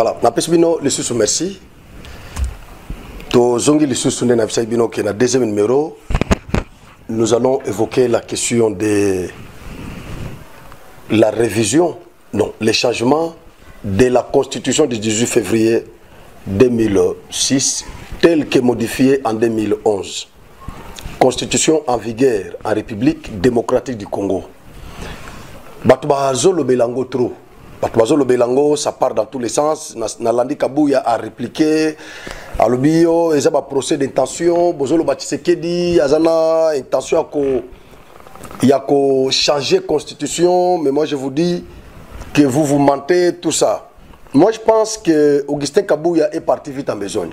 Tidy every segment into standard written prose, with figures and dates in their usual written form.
Voilà, napesbino le sous merci. To zongi le sous na bino qui na deuxième numéro. Nous allons évoquer la question de la révision, non, les changements de la Constitution du 18 février 2006, telle que modifiée en 2011. Constitution en vigueur en République démocratique du Congo. Batubazo le Belango trop. Batubazo le Belango, ça part dans tous les sens. Nalandi Kabouya a répliqué. Alobio, ils ont un procès d'intention. Bozolo Batisekedi, Azana, intention il y a qu'à changer la constitution, mais moi je vous dis que vous mentez, tout ça. Moi je pense que Augustin Kabouya est parti vite en besogne.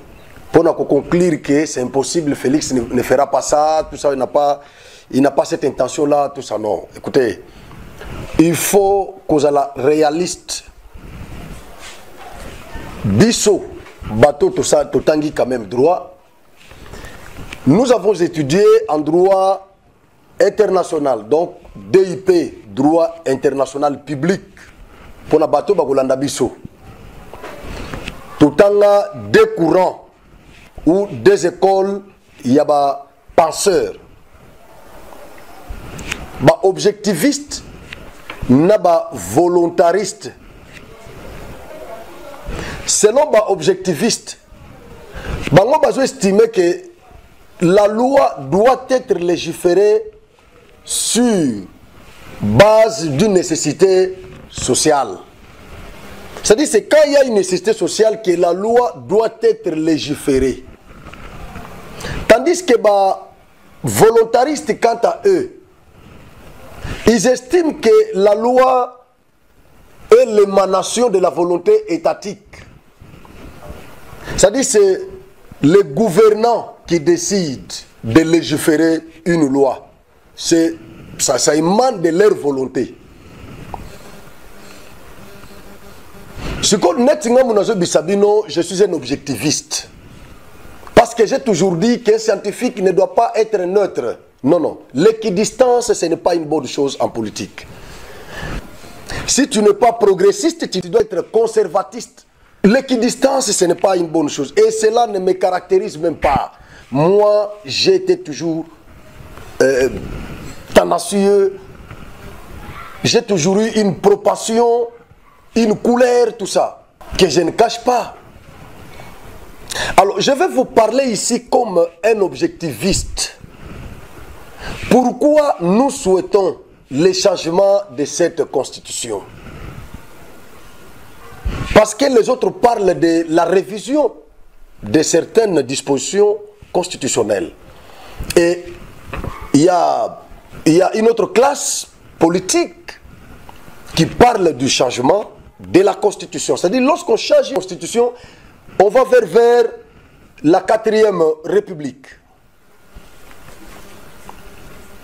Pour nous conclure que c'est impossible, Félix ne fera pas ça, tout ça, il n'a pas cette intention-là, tout ça, non. Écoutez, il faut qu'on soit réaliste. Bisso, bateau, tout ça, tout tangi quand même droit. Nous avons étudié en droit international, donc DIP, droit international public, pour la bateau, Bagolanda Bisso. Tout tanga deux courants ou deux écoles, il y a des penseurs, des objectivistes, des volontaristes. Selon les objectivistes, ils ont estimé que la loi doit être légiférée sur base d'une nécessité sociale. C'est-à-dire que c'est quand il y a une nécessité sociale que la loi doit être légiférée. Tandis que les volontaristes, quant à eux, ils estiment que la loi est l'émanation de la volonté étatique. C'est-à-dire que c'est les gouvernants qui décident de légiférer une loi. Ça émane de leur volonté. Je suis un objectiviste. Parce que j'ai toujours dit qu'un scientifique ne doit pas être neutre. Non, non. L'équidistance, ce n'est pas une bonne chose en politique. Si tu n'es pas progressiste, tu dois être conservatiste. L'équidistance, ce n'est pas une bonne chose. Et cela ne me caractérise même pas. Moi, j'ai été toujours tenacieux. J'ai toujours eu une proportion, une couleur, tout ça, que je ne cache pas. Alors, je vais vous parler ici comme un objectiviste. Pourquoi nous souhaitons le changement de cette constitution? Parce que les autres parlent de la révision de certaines dispositions constitutionnelles. Et il y a une autre classe politique qui parle du changement de la constitution. C'est-à-dire, lorsqu'on change la constitution, on va vers la 4e République.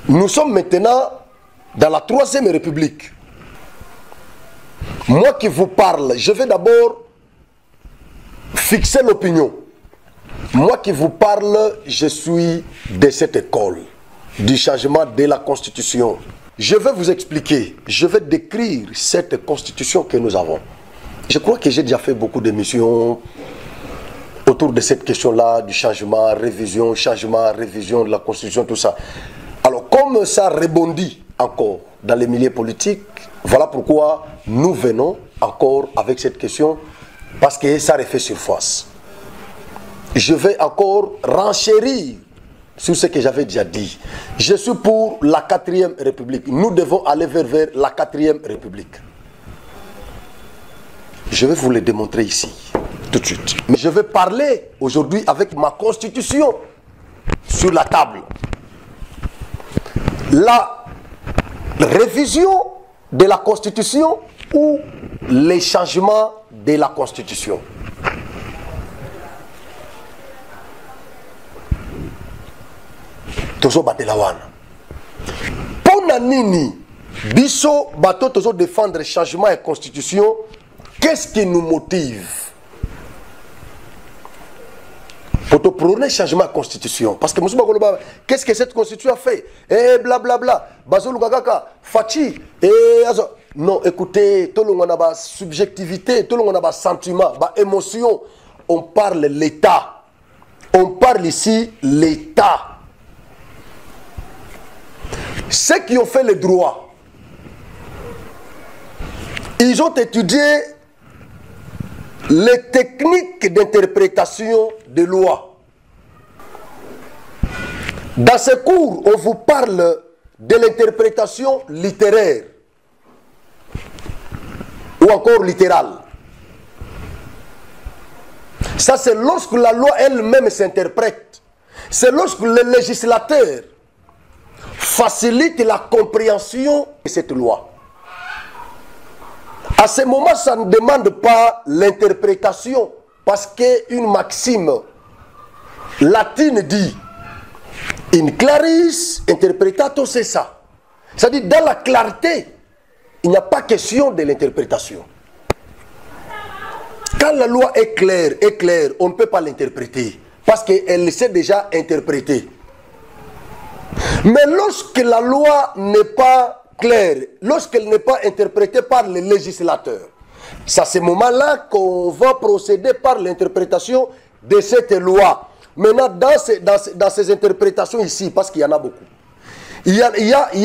Nous sommes maintenant dans la 3e République. Moi qui vous parle, je vais d'abord fixer l'opinion. Moi qui vous parle, je suis de cette école du changement de la Constitution. Je vais vous expliquer, je vais décrire cette Constitution que nous avons. Je crois que j'ai déjà fait beaucoup d'émissions autour de cette question-là, du changement, révision de la Constitution, tout ça. Alors, comme ça rebondit encore dans les milieux politiques, voilà pourquoi nous venons encore avec cette question, parce que ça refait surface. Je vais encore renchérir sur ce que j'avais déjà dit. Je suis pour la 4e République. Nous devons aller vers la 4e République. Je vais vous le démontrer ici, tout de suite. Mais je vais parler aujourd'hui avec ma constitution sur la table. La révision de la constitution ou les changements de la constitution. Tozo batelawana. Pona nini biso bato tozo défendre le changement et constitution. Qu'est-ce qui nous motive pour te prôner le changement de la constitution? Parce que qu'est-ce que cette constitution a fait? Et blablabla, Bazou Lugagaka, Fachi, et Non, écoutez, tout le monde a ma subjectivité, tout le monde a ma sentiment, ma émotion. On parle l'État. On parle ici l'État. Ceux qui ont fait le droit, ils ont étudié les techniques d'interprétation des lois. Dans ce cours, on vous parle de l'interprétation littéraire ou encore littérale. Ça, c'est lorsque la loi elle-même s'interprète. C'est lorsque le législateur facilite la compréhension de cette loi. À ce moment, ça ne demande pas l'interprétation, parce qu'une maxime latine dit in claris interpretato cessa. C'est-à-dire, dans la clarté, il n'y a pas question de l'interprétation. Quand la loi est claire, on ne peut pas l'interpréter, parce qu'elle s'est déjà interprétée. Mais lorsque la loi n'est pas claire, lorsqu'elle n'est pas interprétée par le législateur, c'est à ce moment-là qu'on va procéder par l'interprétation de cette loi. Maintenant, dans ces interprétations ici, parce qu'il y en a beaucoup, il y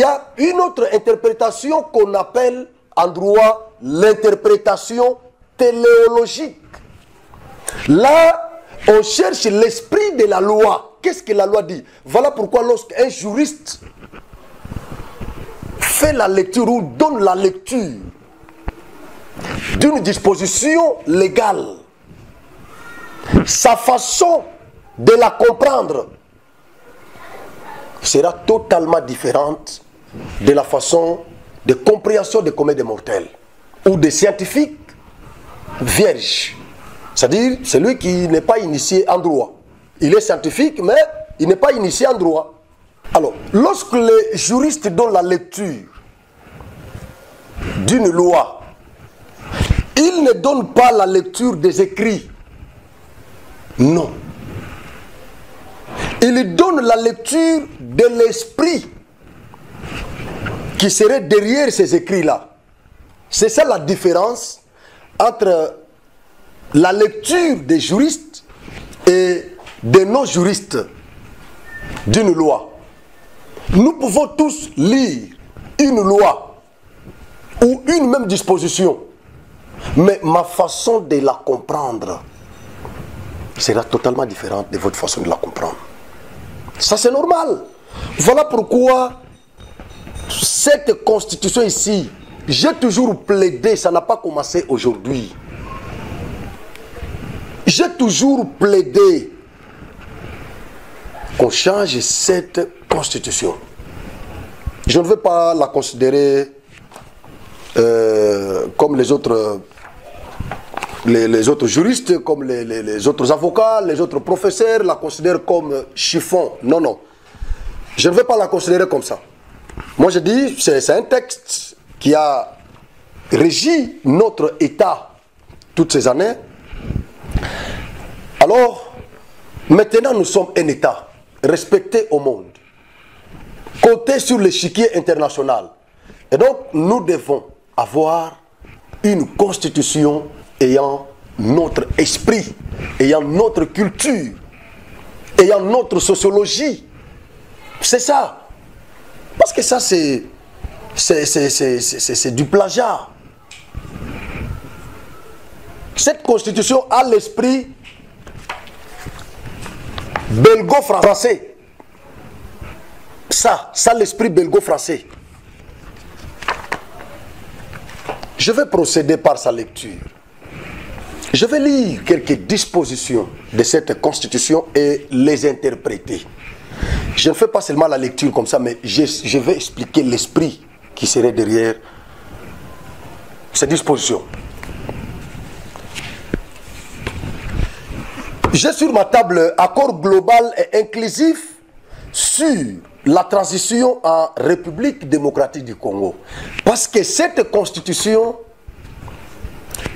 a une autre interprétation qu'on appelle en droit l'interprétation téléologique. Là, on cherche l'esprit de la loi. Qu'est-ce que la loi dit? Voilà pourquoi lorsqu'un juriste fait la lecture ou donne la lecture d'une disposition légale, sa façon de la comprendre sera totalement différente de la façon de compréhension des communs des mortels ou des scientifiques vierges. C'est-à-dire celui qui n'est pas initié en droit. Il est scientifique, mais il n'est pas initié en droit. Alors, lorsque les juristes donnent la lecture d'une loi, ils ne donnent pas la lecture des écrits. Non. Ils donnent la lecture de l'esprit qui serait derrière ces écrits-là. C'est ça la différence entre la lecture des juristes et des non-juristes d'une loi. Nous pouvons tous lire une loi ou une même disposition, mais ma façon de la comprendre sera totalement différente de votre façon de la comprendre. Ça, c'est normal. Voilà pourquoi cette constitution ici, j'ai toujours plaidé, ça n'a pas commencé aujourd'hui. J'ai toujours plaidé qu'on change cette constitution. Je ne veux pas la considérer comme les autres juristes, comme les autres avocats, les autres professeurs la considèrent comme chiffon. Non, non. Je ne veux pas la considérer comme ça. Moi, je dis, c'est un texte qui a régi notre État toutes ces années. Alors, maintenant, nous sommes un État respecté au monde, coté sur l'échiquier international. Et donc, nous devons avoir une constitution ayant notre esprit, ayant notre culture, ayant notre sociologie. C'est ça. Parce que ça, c'est du plagiat. Cette constitution a l'esprit belgo-français. Ça l'esprit belgo-français. Je vais procéder par sa lecture. Je vais lire quelques dispositions de cette constitution et les interpréter. Je ne fais pas seulement la lecture comme ça, mais je vais expliquer l'esprit qui serait derrière ces dispositions. J'ai sur ma table accord global et inclusif sur la transition en République démocratique du Congo. Parce que cette constitution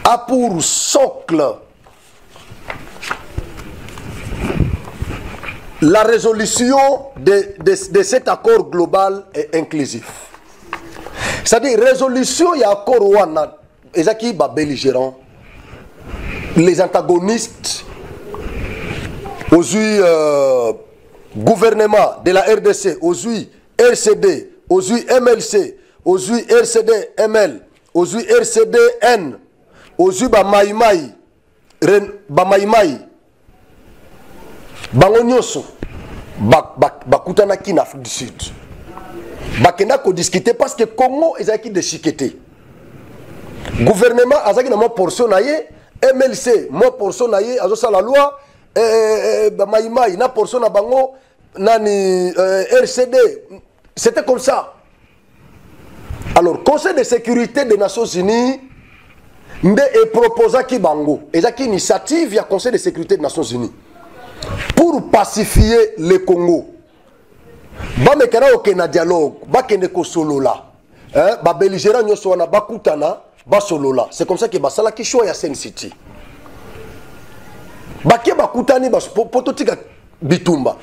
a pour socle la résolution de cet accord global et inclusif. C'est-à-dire résolution il y a accord wana ezaki ba belligérants, les antagonistes aujourd'hui gouvernement de la RDC, aujourd'hui RCD, aujourd'hui MLC, aujourd'hui RCD ML, aujourd'hui RCDN, aujourd'hui ba maïmaï bango nyonso bakutanaki na Afrique du Sud bakenda ko discuter parce que Congo ezaki déchiqueté. Gouvernement azaki na mo portion na ye, MLC mo portion na ye azo sala loi, ba maïmaï na portion na bango nani RCD, c'était comme ça. Alors Conseil de sécurité des Nations Unies nde e proposa ki bango ezaki initiative ya Conseil de sécurité des Nations Unies pour pacifier le Congo. Bamekana okena dialogue, bakende ko solola. Ba belligérant nyoso wana bakutana, ba solola. C'est comme ça que basala ki choix ya Sen City. Baké bakutani ba pototika bitumba.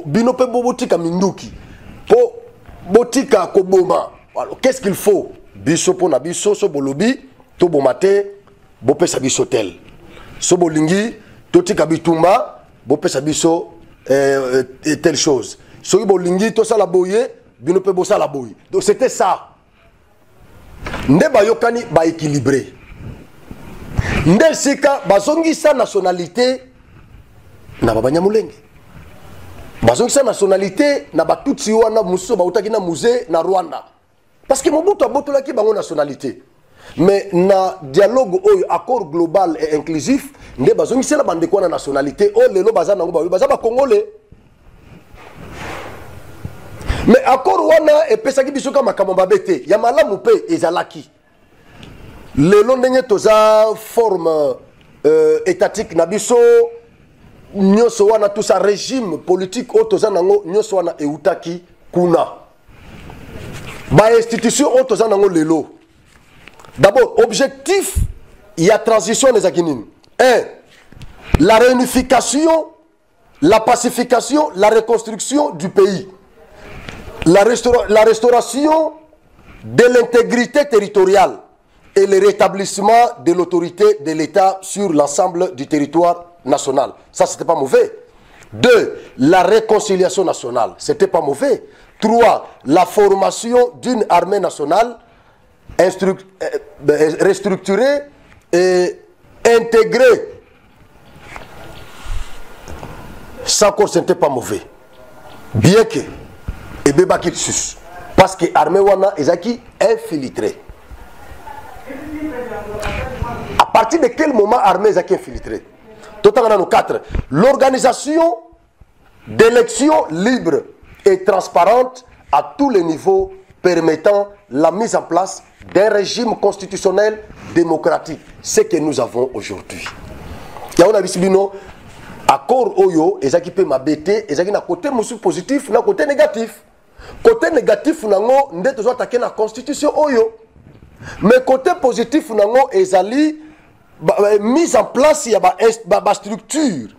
Bino pe bobotika minduki. Po botika koboma. Alors qu'est-ce qu'il faut? Biso pona biso so bolobi, to bomate, bopesa biso tel. So bolingi, totika bitumba. Bopesa biso telle chose. Soki bolingi to sala boye, bino pe bo sala boye. Donc c'était ça. Nde bayokani ba équilibré. Nde sika bazongi sa nationalité na babanyamulenge. Bazongi sa nationalité na batutsi wana muso ba utaki na musée na Rwanda. Parce que Mobutu abotolaki bango nationalité. Mais na dialogue oyo accord global et inclusif nde bazongi sela bande kwa na nationalité o lelo baza nango ba congolais. Mais accord wana epesaki biso ka makambo babete ya malamu pe ezalaki lelo ndenge toza forme étatique na biso nyoso wana tout ça régime politique o toza nango nyoso wana eutaki kuna ba institution o toza nango lelo. D'abord, objectif, il y a transition des Aguinines. 1. La réunification, la pacification, la reconstruction du pays. La restauration de l'intégrité territoriale et le rétablissement de l'autorité de l'État sur l'ensemble du territoire national. Ça, c'était pas mauvais. 2. La réconciliation nationale. C'était pas mauvais. 3. La formation d'une armée nationale restructurer et intégrer. Ça encore, ce n'était pas mauvais. Bien que, et béba qu'il sus. Parce que l'armée wana est infiltrée. À partir de quel moment l'armée est infiltrée? Totalement 4. L'organisation d'élections libres et transparentes à tous les niveaux permettant la mise en place d'un régime constitutionnel démocratique, ce que nous avons aujourd'hui. Il y a un accord oyo, ezaki pe mabete, ezaki na côté positif, na côté négatif. Côté négatif, nango nde tozo attaquer la constitution oyo. Mais côté positif, nango ezali mise en place ya ba structure,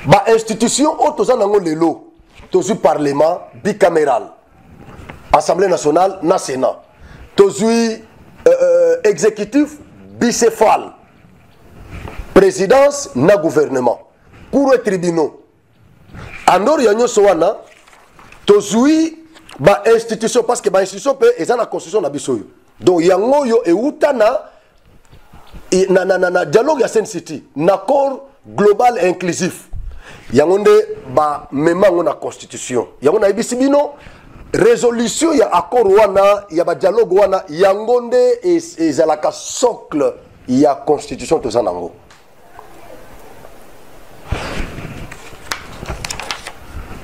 ba institution o tozo nango lelo, tozo parlement bicaméral. Assemblée nationale, na Sénat. Tozui exécutif bicéphale. Présidence, na gouvernement. Cour et tribunaux. Andor yanyo sowana, tozui ba institution, parce que ba institution peut être la constitution na bisoyo. Donc yango yo e utana na dialogue ya Sen City, na accord global et inclusif. Yango nde ba memango na constitution. Yango na ibisibino résolution ya accord wana ya ba dialogue wana yangonde ezalaka socle ya constitution to zanango.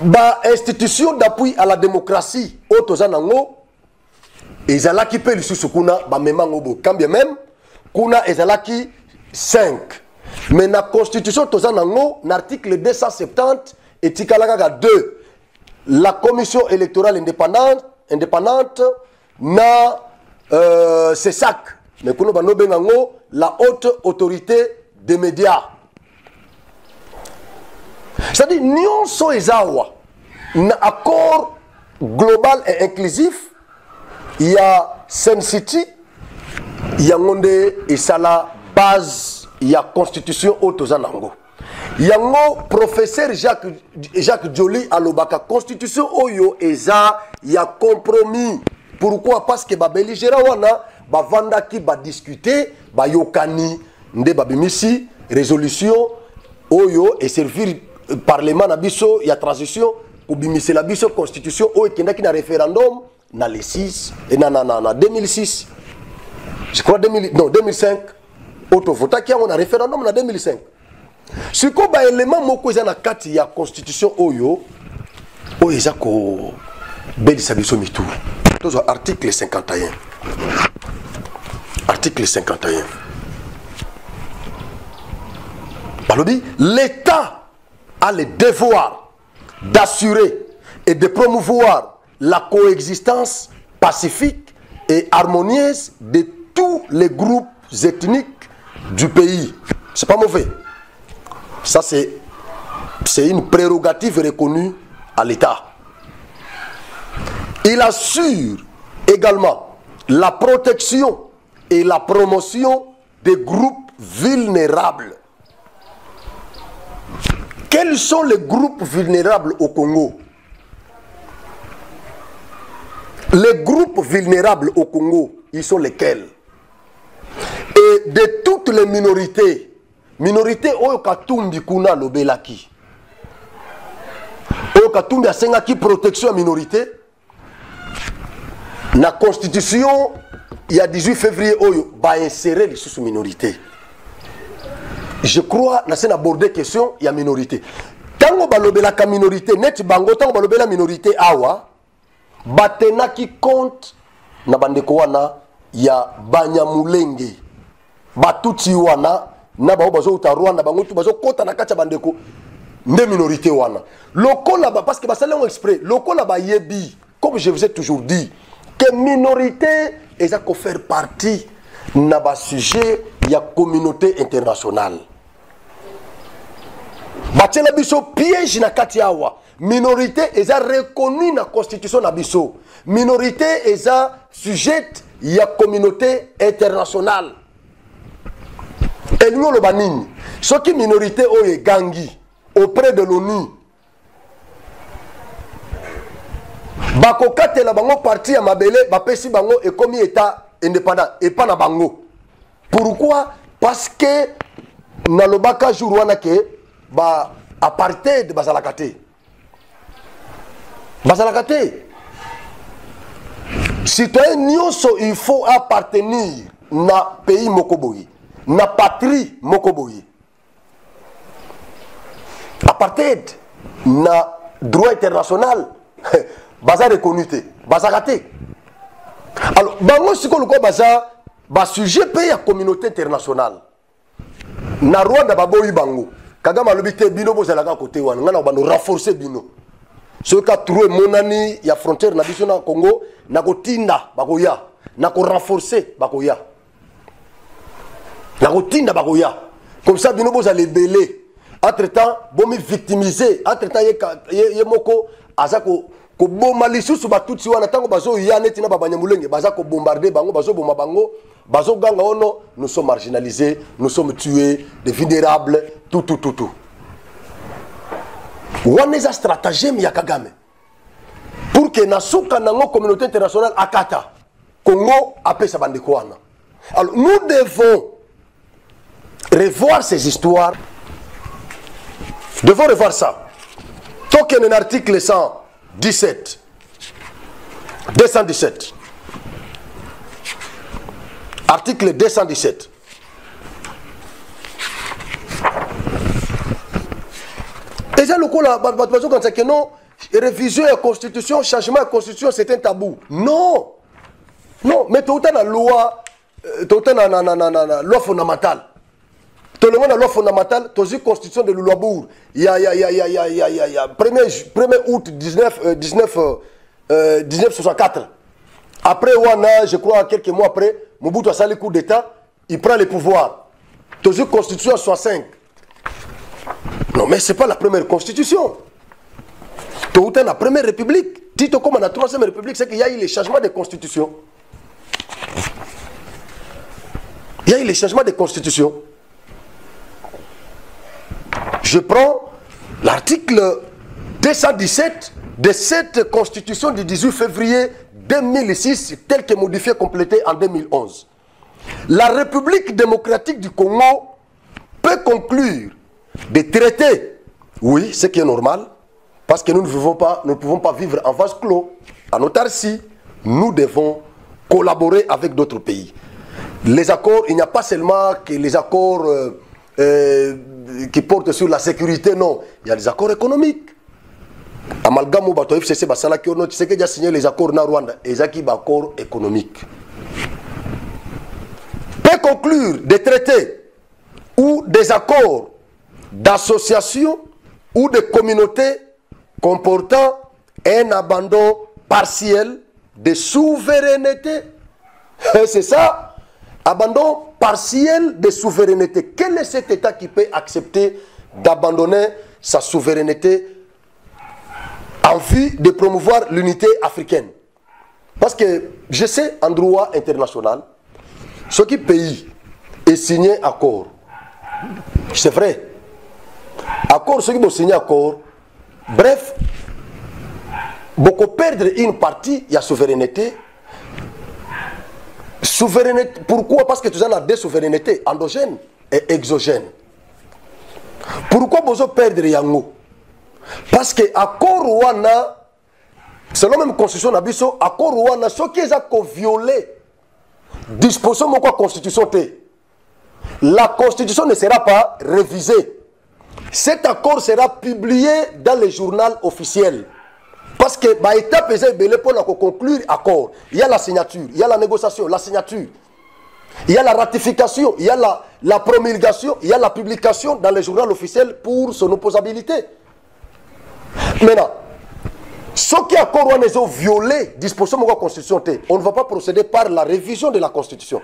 Ba institution d'appui à la démocratie to zanango ezalaki pe lisusu kuna ba memango bo kambia même kuna ezalaki 5. Mais na constitution to zanango l'article 270 etikalaka 2. La commission électorale indépendante na CESAC, mais kuno bano bengango la haute autorité des médias. C'est-à-dire nyonso ezawa na accord global et inclusif, il y a Sen City, yangonde et ça la base ya constitution autozanango. Yango professeur Jacques Joly alobaka constitution oyo eza ya compromis. Pourquoi? Parce que ba belligérant wana ba vandaki ba discuter ba yokani nde babimisi résolution oyo et servir parlement na biso ya transition pour bimisi la biso constitution oyo kendaki na référendum na le 6 et na 2006. Je crois 2005 auto votaki yango na référendum na 2005. Ce qu'on ba élément moko eza na kati ya constitution oyo eza ko belisa biso mitu. Article 51. Article 51. L'État a le devoir d'assurer et de promouvoir la coexistence pacifique et harmonieuse de tous les groupes ethniques du pays. C'est pas mauvais. Ça, c'est une prérogative reconnue à l'État. Il assure également la protection et la promotion des groupes vulnérables. Quels sont les groupes vulnérables au Congo? Les groupes vulnérables au Congo, ils sont lesquels? Et de toutes les minorités, oyo katumbi kuna lobelaki, oyo katumbi asengaki protection à minorité, la constitution, il y a 18 février, oyo ba insérer les sous-minorités. Je crois, na abordé question, il y a minorité. Tango balobela ka minorité, net bango, tango balobela minorité awa, batena qui compte, na bandeko wana, ya Banyamulenge, batuti wana, na bao bazo uta Rwanda, bango tu bazo kota na kacha bandeko, ne minorité wana. Loko là parce que basale on exprès, loko là yebi, comme je vous ai toujours dit, que minorité, ils ont faire partie na ba sujet ya communauté internationale. Batela biso piège na kati awa. Minorité eza reconnu na constitution na biso. Minorité eza sujette ya communauté internationale. Elingo lo banini. Soki minorité oye gangi auprès de l'ONU. Bakokatela bango parti ya mabele bapesi bango ekomi état indépendant et pas na bango. Pourquoi? Parce que na lobaka jour wana ke ba apartheid bazalakate. Bazalakate. Citoyen nyonso il faut appartenir na pays mokoboyi, na patrie mokoboyi. Apartheid na droit international baza reconnu te, bazalakate. Alors bango siko ko baza ba sujet pays ya communauté internationale. Na Rwanda baboyi bango. Kagame lobité bino bozalaka côté wana ngana bano renforcer bino. Ce ka trouvé monani ya frontière na biso na Congo na kotinda bakoya, na ko renforcer bakoya. Na kotinda bakoya. Comme ça bino bozale belé. Entre-temps, bomi victimisé, entre-temps ye moko azako ko bomba lisusu batuti wana tango bazo ya neti na Banyamulenge baza ko bombarder bango bazo bomba bango bazo ganga ono nous sommes marginalisés, nous sommes tués, des vulnérables, tout. Wana eza stratagème ya Kagame pour que na suka nango communauté internationale akata Congo apesa bandeko wana. Alors nous devons revoir ces histoires. Devons revoir ça. Token un article 117 217. Article 217. Et ça, le coup là, que non, révision de la constitution, changement de la constitution, c'est un tabou. Non. Non, mais tu as une loi, loi fondamentale. Tout le monde a loi fondamentale, tu as une constitution de Lulabour. Il y a 1er août 1964. Après, je crois quelques mois après, Mobutu a sali coup d'État, il prend le pouvoir. Tu as une constitution 65. Non, mais ce n'est pas la première constitution. Tu as la première république. Tito, comme la troisième république, c'est qu'il y a eu les changements de constitution. y a eu les changements de constitution. Je prends l'article 217 de cette constitution du 18 février 2006, telle que modifiée, complétée en 2011. La République démocratique du Congo peut conclure des traités, oui, ce qui est normal, parce que nous ne pouvons pas vivre en vase clos. En autarcie, nous devons collaborer avec d'autres pays. Les accords, il n'y a pas seulement que les accords qui portent sur la sécurité, non. Il y a des accords économiques. Amalgame au bateau FCC, tu sais que j'ai signé les accords na Rwanda, et des accords économiques. Peut conclure des traités ou des accords d'association ou de communauté comportant un abandon partiel de souveraineté. C'est ça, abandon partiel de souveraineté. Quel est cet État qui peut accepter d'abandonner sa souveraineté en vue de promouvoir l'unité africaine? Parce que je sais, en droit international, ce qui pays est signé accord. C'est vrai. Accord, ceux qui vont signer accord, bref, beaucoup perdre une partie, il y a souveraineté. Souveraineté, pourquoi? Parce que tu as deux souverainetés, endogènes et exogènes. Pourquoi vous perdre Yango? Parce que accord Rwanda, selon même constitution Nabiso, accord Rwanda, ce qui est violé, disposition de la constitution, la constitution ne sera pas révisée. Cet accord sera publié dans le journal officiel. Parce que l'étape est pour conclure l'accord. Il y a la signature, il y a la négociation, la signature. Il y a la ratification, il y a la promulgation, il y a la publication dans le journal officiel pour son opposabilité. Maintenant, ce qui accord ont violé disposition de la Constitution, on ne va pas procéder par la révision de la Constitution.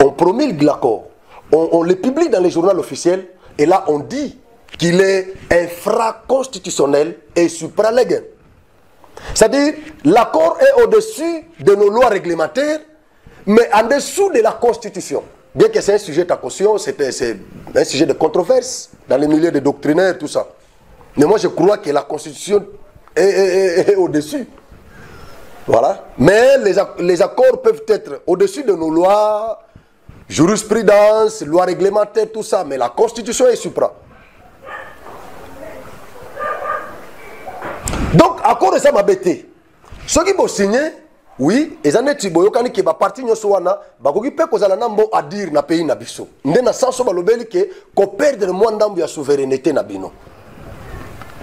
On promulgue l'accord, on le publie dans le journal officiel, et là on dit qu'il est infraconstitutionnel et supralégal. C'est-à-dire, l'accord est au-dessus de nos lois réglementaires, mais en dessous de la Constitution. Bien que c'est un sujet de caution, c'est un sujet de controverse dans les milieux des doctrinaires, tout ça. Mais moi, je crois que la Constitution est au-dessus. Voilà. Mais les accords peuvent être au-dessus de nos lois, jurisprudence, lois réglementaires, tout ça. Mais la Constitution est supra. Donc, accord de ça m'a bêté. Ceux qui vont signer, oui, et ça qui va partir à dire na pays na biso. Ndena sanso balobeli ke ko perdre moins d'ambu ya souveraineté na bino.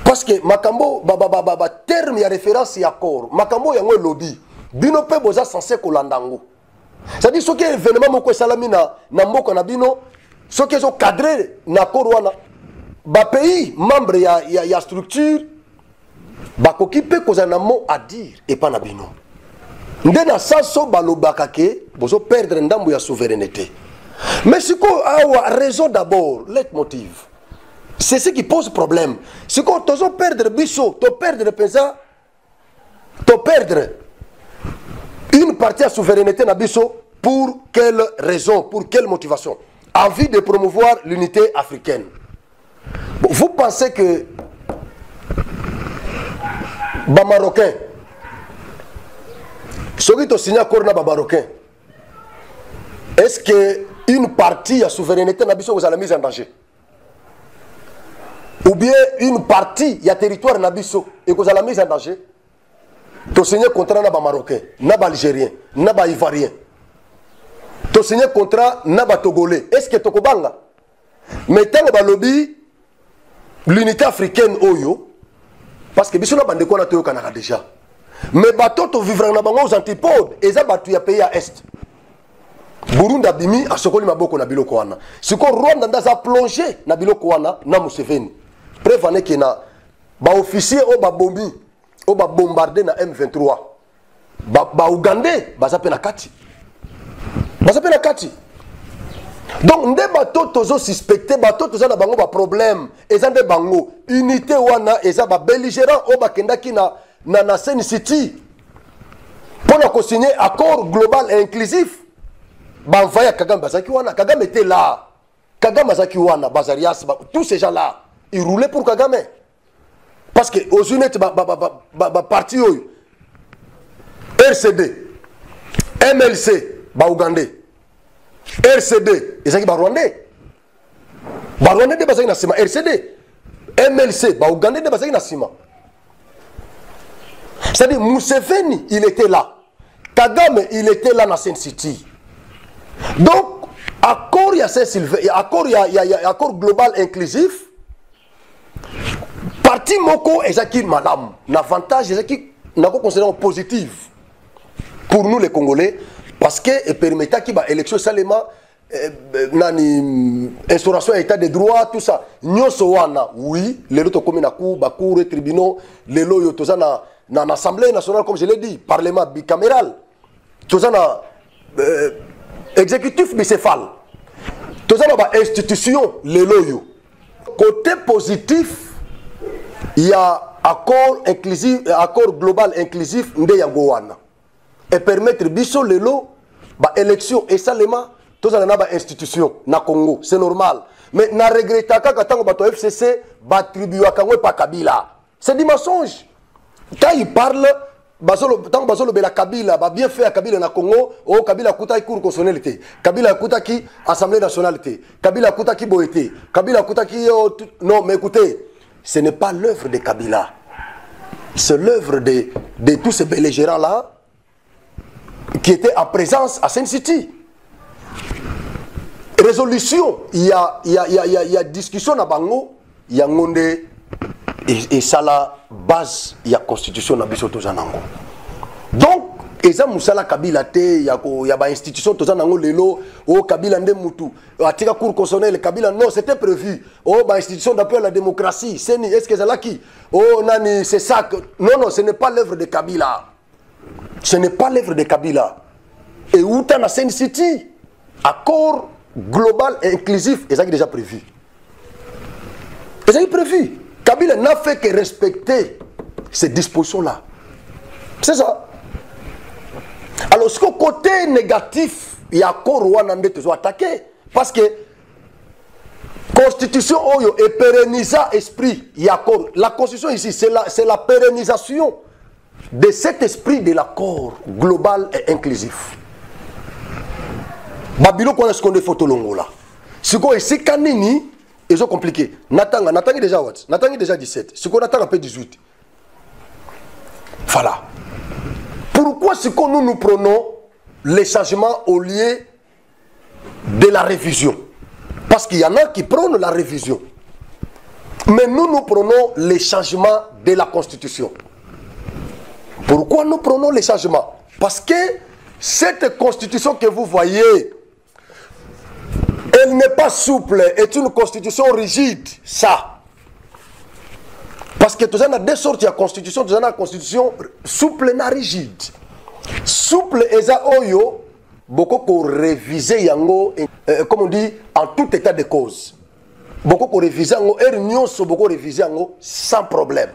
Parce que makambo terme ya référence ya accord, makambo yango lobby. Bino pe boza censé kolandango. C'est-à-dire ce qui est événement moko salami na mboka na bino, ce qui est cadré na accord wana ba pays membre ya structure bakoki pe kozana mo à dire et pas na bino. Ndena sanso balobaka ke bozo perdre ndambu ya souveraineté. Mais ce qu'on a raison d'abord, leitmotiv. C'est ce qui pose problème. C'est qu'on te perdre biso, te perdre pesa, te perdre une partie de souveraineté na biso pour quelle raison, pour quelle motivation? Envie de promouvoir l'unité africaine. Bon, vous pensez que les Marocains, ceux qui ont signé un accord na Marocains, est-ce qu'une partie de la souveraineté na biso vous a la mise en danger? Ou bien une partie de territoire nabiso et que vous avez la mise en danger, tu signes contrat na Marocain, na Algérien, na Ivoirien. Tu signes contrat na Togolais. Est-ce que tu kobanga? Mais tant que lobby l'unité africaine oyo, parce que biso na bande ko na toyo kanaka déjà. Mais bato to vivre na bango aux antipodes, et ça batu ya pays à est. Burundi abimi a sokoli maboko na biloko wana. Siko Rwanda ndaza plongé na biloko wana na Museveni. Preuve ane que na ba officier o ba bombi o ba bombardé na M23. Ba Ougandais baza pe na kati. Baza pe na kati. Donc nde bato tozo suspecté bato toza na bango ba problème eza nde bango unité wana eza ba belligérant o ba kendaki na Sen City pour na signer accord global et inclusif. Banvaya Kagame Bazaki Wana. Kagame était là. Kagame Bazaki Wana, Bazarias, tous ces gens-là, ils roulaient pour Kagame. Parce que aux Unis, parti RCD, MLC, Ougandais, RCD, ils sont Rwandais. Rwandais de Bazaki Nassima, RCD, MLC, Ougandais de Bazaki Nassima. C'est-à-dire, Museveni, il était là. Kagame, il était là dans Sen City. Donc, accord, il y a accord global inclusif. Parti Moko, Ezaki Madame, l'avantage, Ezaki, n'a pas considéré positif pour nous les Congolais, parce que il permettait qu'il y ait élection seulement, instauration état de droit, tout ça. Nyosowana, oui, les autres communes à coup, Bakour, les tribunaux, les loyaux, tout ça, dans l'Assemblée nationale, comme je l'ai dit, Parlement bicaméral, tout ça, exécutif bicéphale, tout ça, institution, les loyaux. Côté positif, il y a accord inclusif, accord global inclusif de Yagowana. Et permettre biso lelo, élection et seulement, tout ça, na institution, na Congo, c'est normal. Mais na regretta quand bato FCC, tribu à Congo pas Kabila. C'est du mensonge. Quand il parle, tant que Bela Kabila, bien fait à Kabila na Congo, oh Kabila Kouta qui cour constitutionnalité, Kabila Kouta qui Assemblée nationalité, Kabila Kouta qui Boété, Kabila Kouta qui. Non, mais écoutez, ce n'est pas l'œuvre de Kabila. C'est l'œuvre de tous ces belligérants-là qui étaient en présence à Sen City. Résolution, il y a discussion à Bango, il y a Ngonde et ça la base, il y a constitution à Bisoto Zanango. Donc, Eza Moussala Kabila te, il y a institution Tozanango Lelo, oh Kabila Nde Moutou, Atika Cour constitutionnelle, Kabila, non, c'était prévu. Oh, institution d'appui à la démocratie, est-ce que c'est là qui? Oh, Nani, c'est ça que. Non, ce n'est pas l'œuvre de Kabila. Ce n'est pas l'œuvre de Kabila. Et où t'as la Sen City, accord global et inclusif, et ça qui est déjà prévu. Et ça qui est prévu. Kabila n'a fait que respecter ces dispositions-là. C'est ça. Alors, ce côté négatif, il y a encore Rwanda qui sont attaqués. Parce que la constitution est pérennisant esprit. Il y a encore. La constitution ici, c'est la pérennisation de cet esprit de l'accord global et inclusif. Babilo, qu'on a ce qu'on est photo longo là. Ce qu'on est, c'est canini, ils sont compliqués. Natanga déjà what? Natanga déjà 17. Ce qu'on attend un peu 18. Voilà. Pourquoi ce que nous prenons les changements au lieu de la révision? Parce qu'il y en a qui prennent la révision. Mais nous prenons les changements de la Constitution. Pourquoi nous prenons les changements? Parce que cette Constitution que vous voyez, elle n'est pas souple, est une Constitution rigide. Ça. Parce que tu as deux sortes de constitution, tu as une constitution souple et rigide. Souple et oyo, beaucoup pour réviser yango, comme on dit, en tout état de cause. Beaucoup pour réviser yango, beaucoup réviser yango sans problème.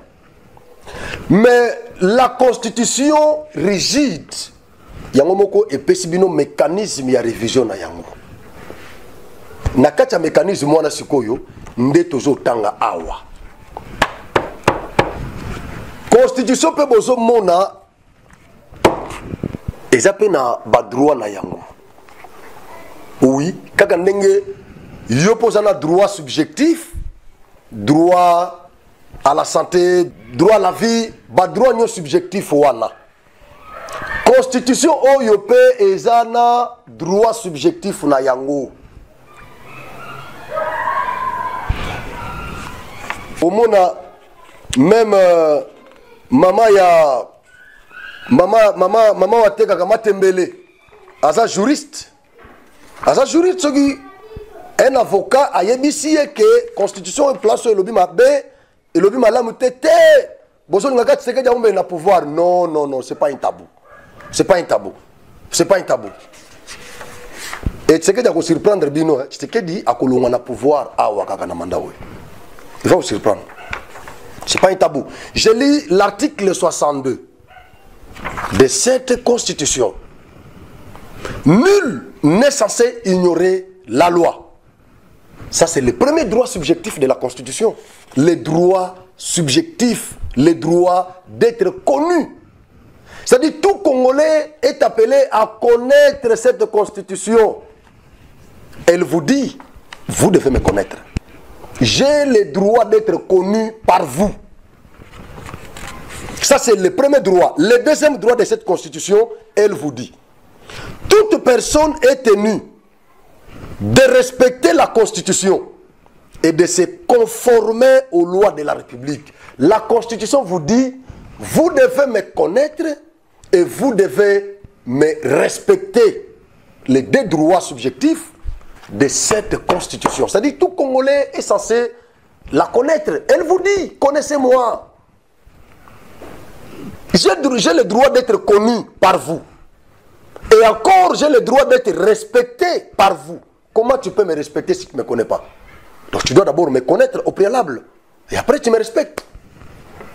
Mais la constitution rigide, yango moko epesibino mécanisme ya révision na yango. Na kati ya mécanisme mwana sikoyo, nde tozo tanga awa. Constitution peut bozo mona ezape na ba droit na yango. Oui, kaka ndenge yo posana droit subjectif, droit à la santé, droit à la vie, ba droit nyo subjectif wana. Constitution oyo pe ezana droit subjectif na yango. Omona même maman wateka kama tembele asa juriste soki un avocat a yebisi que constitution place le lobby mabe et lobby malamu tete bozo ngaka tseke ja na pouvoir non c'est pas un tabou et tseke ja ko surprendre bino tseke di akolonga na pouvoir awa kaka na manda we il va vous surprendre. Ce n'est pas un tabou. Je lis l'article 62 de cette constitution. Nul n'est censé ignorer la loi. Ça, c'est le premier droit subjectif de la Constitution. Le droit subjectif, le droit d'être connu. C'est-à-dire tout Congolais est appelé à connaître cette Constitution. Elle vous dit, vous devez me connaître. J'ai le droit d'être connu par vous. Ça, c'est le premier droit. Le deuxième droit de cette Constitution, elle vous dit, toute personne est tenue de respecter la Constitution et de se conformer aux lois de la République. La Constitution vous dit, vous devez me connaître et vous devez me respecter. Les deux droits subjectifs de cette Constitution. C'est-à-dire tout Congolais est censé la connaître. Elle vous dit, connaissez-moi. J'ai le droit d'être connu par vous. Et encore, j'ai le droit d'être respecté par vous. Comment tu peux me respecter si tu ne me connais pas? Donc tu dois d'abord me connaître au préalable. Et après tu me respectes.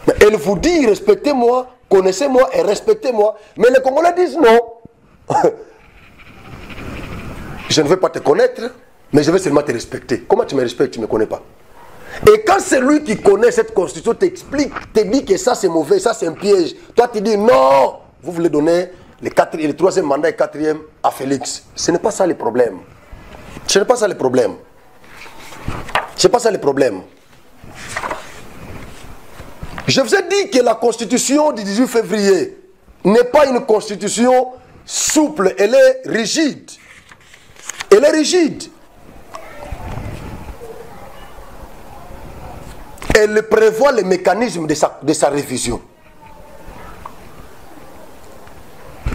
Mais elle vous dit, respectez-moi, connaissez-moi et respectez-moi. Mais les Congolais disent non. Je ne veux pas te connaître, mais je veux seulement te respecter. Comment tu me respectes, tu ne me connais pas? Et quand celui qui connaît cette constitution t'explique, te dit que ça c'est mauvais, ça c'est un piège, toi tu dis non, vous voulez donner le troisième mandat et quatrième à Félix. Ce n'est pas ça le problème. Ce n'est pas ça le problème. Ce n'est pas ça le problème. Je vous ai dit que la constitution du 18 février n'est pas une constitution souple, elle est rigide. Elle est rigide. Elle prévoit le mécanisme de sa révision.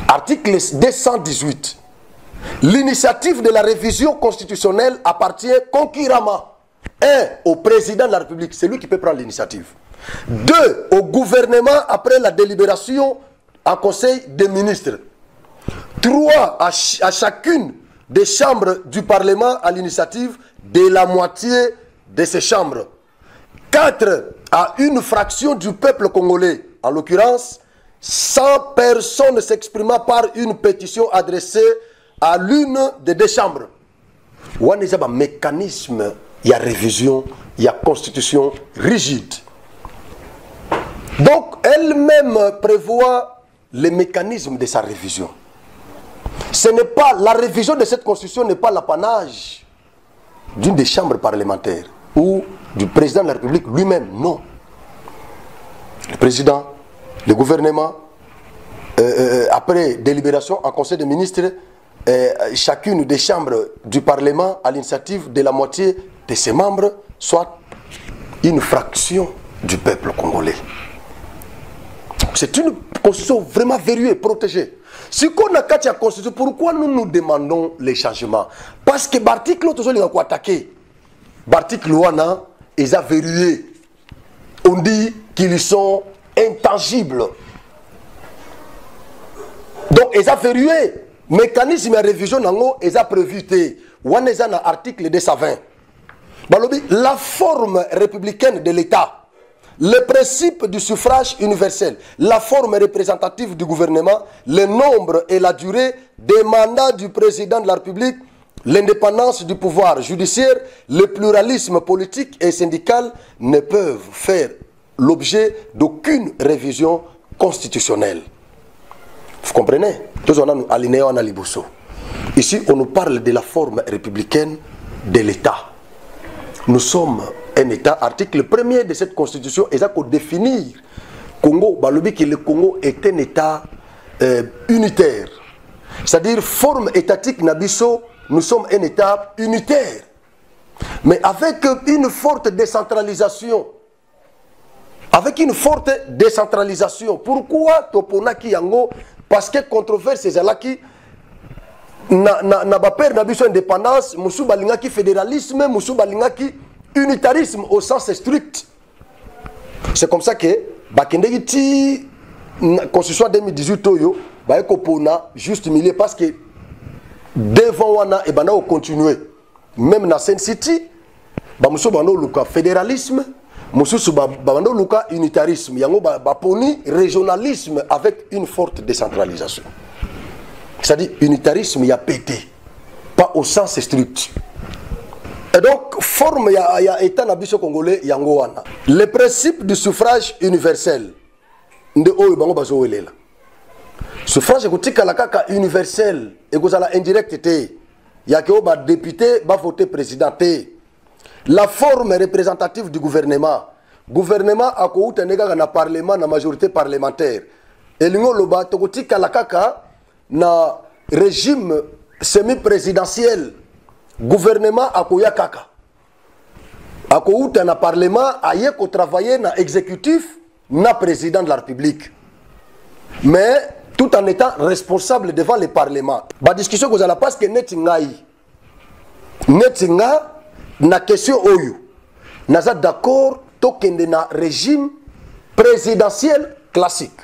Article 218. L'initiative de la révision constitutionnelle appartient concurremment 1. Au président de la République, c'est lui qui peut prendre l'initiative. 2. Au gouvernement après la délibération en conseil des ministres. 3. À chacune des chambres du Parlement à l'initiative de la moitié de ces chambres. 4. À une fraction du peuple congolais, en l'occurrence, 100 personnes s'exprimant par une pétition adressée à l'une des deux chambres. Il y a un mécanisme, il y a révision, il y a constitution rigide. Donc, elle-même prévoit les mécanismes de sa révision. Ce n'est pas, la révision de cette constitution n'est pas l'apanage d'une des chambres parlementaires ou du président de la République lui-même, non. Le président, le gouvernement, après délibération en conseil des ministres, chacune des chambres du Parlement à l'initiative de la moitié de ses membres, soit une fraction du peuple congolais. C'est une constitution vraiment verrouillée, protégée. Si on a une constitution, pourquoi nous demandons les changements? Parce que l'article, ils ont attaqué. L'article, ils ont verrouillé. On dit qu'ils sont intangibles. Donc, ils ont verrouillé. Mécanisme de révision, ils ont prévu. On est dans l'article 220. La forme républicaine de l'État, le principe du suffrage universel, la forme représentative du gouvernement, le nombre et la durée des mandats du président de la République, l'indépendance du pouvoir judiciaire, le pluralisme politique et syndical ne peuvent faire l'objet d'aucune révision constitutionnelle. Vous comprenez? Ici, on nous parle de la forme républicaine de l'État. Nous sommes un État, article 1er de cette constitution, et ça pour définir Congo, que le Congo est un État unitaire. C'est-à-dire, forme étatique Nabiso, nous sommes un État unitaire. Mais avec une forte décentralisation. Avec une forte décentralisation. Pourquoi Toponaki Yango? Parce que controverse c'est là qui n'a pas peur Nabiso indépendance, Moussou Balingaki fédéralisme, Moussou Balingaki unitarisme au sens strict. C'est comme ça que Bakendegi constitution 2018 Toyo, Baekopona juste milieu parce que devant Wana et Bana continuer. Même dans Sen City, Moussou Bano Luka fédéralisme, Moussou Bano Luka unitarisme, Yango Baponi régionalisme avec une forte décentralisation. C'est-à-dire unitarisme, il y a pété. pas au sens strict. Et donc, forme il y a état nabiso congolais yangoana. Le principe du suffrage universel. De oyo bango bazo welela. Suffrage ekotika la kaka universel ekozala indirect te. Ya ke ba député ba voter président te. La forme représentative du gouvernement. Gouvernement akouta nega na parlement na majorité parlementaire. Elingo loba tokotika la kaka na régime semi-présidentiel. Gouvernement akoya kaka. Akouta na parlement aye ko travailler na exécutif na président de la République. Mais tout en étant responsable devant le parlement. Ba discussion que la parce que netingai. Netinga na question oyo. Naza d'accord tokende na régime présidentiel classique.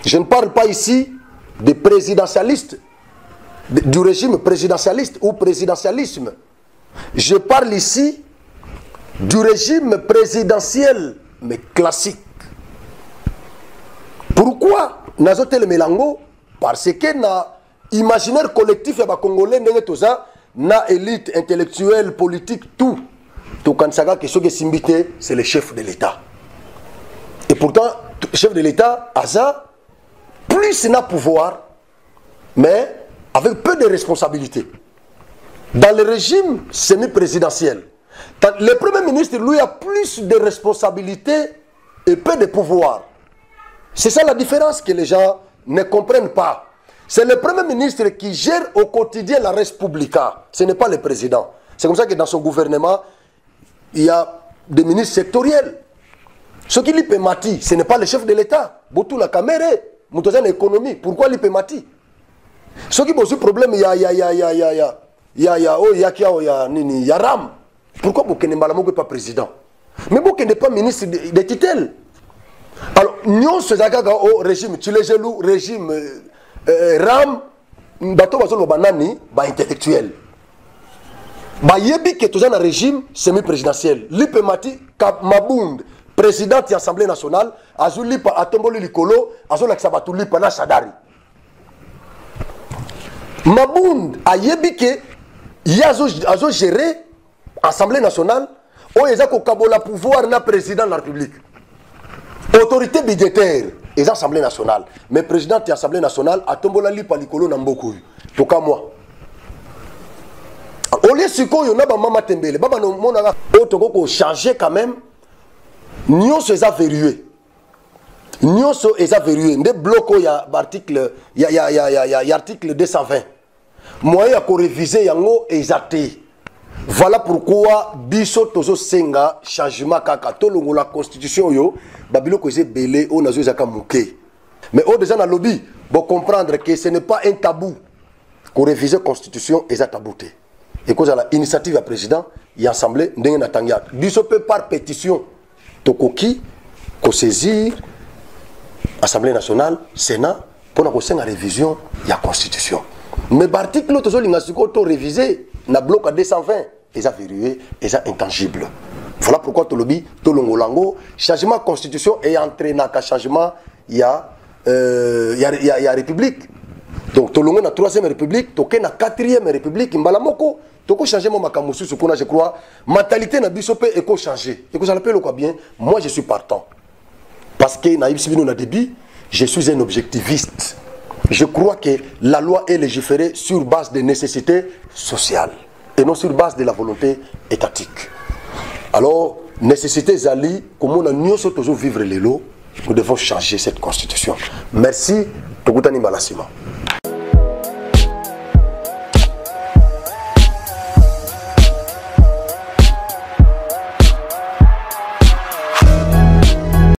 Je ne parle pas ici des présidentialistes, du régime présidentialiste ou présidentialisme. Je parle ici du régime présidentiel, mais classique. Pourquoi Nazotel Melango? Parce que na imaginaire collectif ya ba Congolais ndenge toza na élite intellectuelle, politique, tout. Tout quand ça que ce qui est c'est le chef de l'État. Et pourtant, le chef de l'État, Aza, plus n'a pouvoir, mais avec peu de responsabilités. Dans le régime semi-présidentiel, le Premier ministre, lui, a plus de responsabilités et peu de pouvoir. C'est ça la différence que les gens ne comprennent pas. C'est le Premier ministre qui gère au quotidien la Respublica. Ce n'est pas le président. C'est comme ça que dans son gouvernement, il y a des ministres sectoriels. Ce qui lui permet, ce n'est pas le chef de l'État. Botou la caméra, moutouza l'économie. Pourquoi lui permet? Ce qui pose problème, il y a Ram. Pourquoi vous n'êtes pas président? Mais vous n'êtes pas ministre de tutelle. Alors, nous sommes au régime, tu les jaloux, régime Ram, bateau bazolo banani, ba intellectuel. Ba yebi que tous un régime semi-présidentiel. Lipemati Mabound, président de l'Assemblée nationale, azuli pa atomboli likolo, azol aksabatou lipa na sadari. Mabound a yebi que yazo géré Assemblée nationale, o ezako kabola pouvoir na président de la République. Autorité budgétaire, les assemblées nationales. Mais président de l'Assemblée nationale, a tombola li palikolo na mbokou. Tout comme moi. Au lieu de ce a mama tembele, baba no mona ko changer quand même. Nyonso eza verrouillé. Nyonso eza verrouillé. Nde bloko ya article ya article 220. Moyen ko réviser yango ezate. Voilà pourquoi biso tozo senga changement kaka tolongo la constitution yo babilo ko ze belé o nazo zaka muké. Mais au déjà na lobby, bon comprendre que ce n'est pas un tabou qu'on réviser constitution et ça tabouté. Et cause à la initiative à président, il y a assemblée ndenge na tangya. Biso peut par pétition tokoki ko saisir Assemblée nationale, Sénat pour na senga révision ya constitution. Mais l'article tozo linga siko to réviser na bloc à 220 et ça verrouillé et ça intangible. Voilà pourquoi to lobby to longolango changement constitution et entraîné na changement il y a république. Donc to longo na 3e république, to ke na 4e république mbalamoko to ko changer mon makamusu sukuna je crois mentalité na biso pe eko changer. Et que ça l'appelle quoi bien, moi je suis partant. Parce que na ibsibino na débit, je suis un objectiviste. Je crois que la loi est légiférée sur base des nécessités sociales et non sur base de la volonté étatique. Alors, nécessité Zali, comme on a mieux toujours vivre les lots, nous devons changer cette constitution. Merci, Togutani Malasima.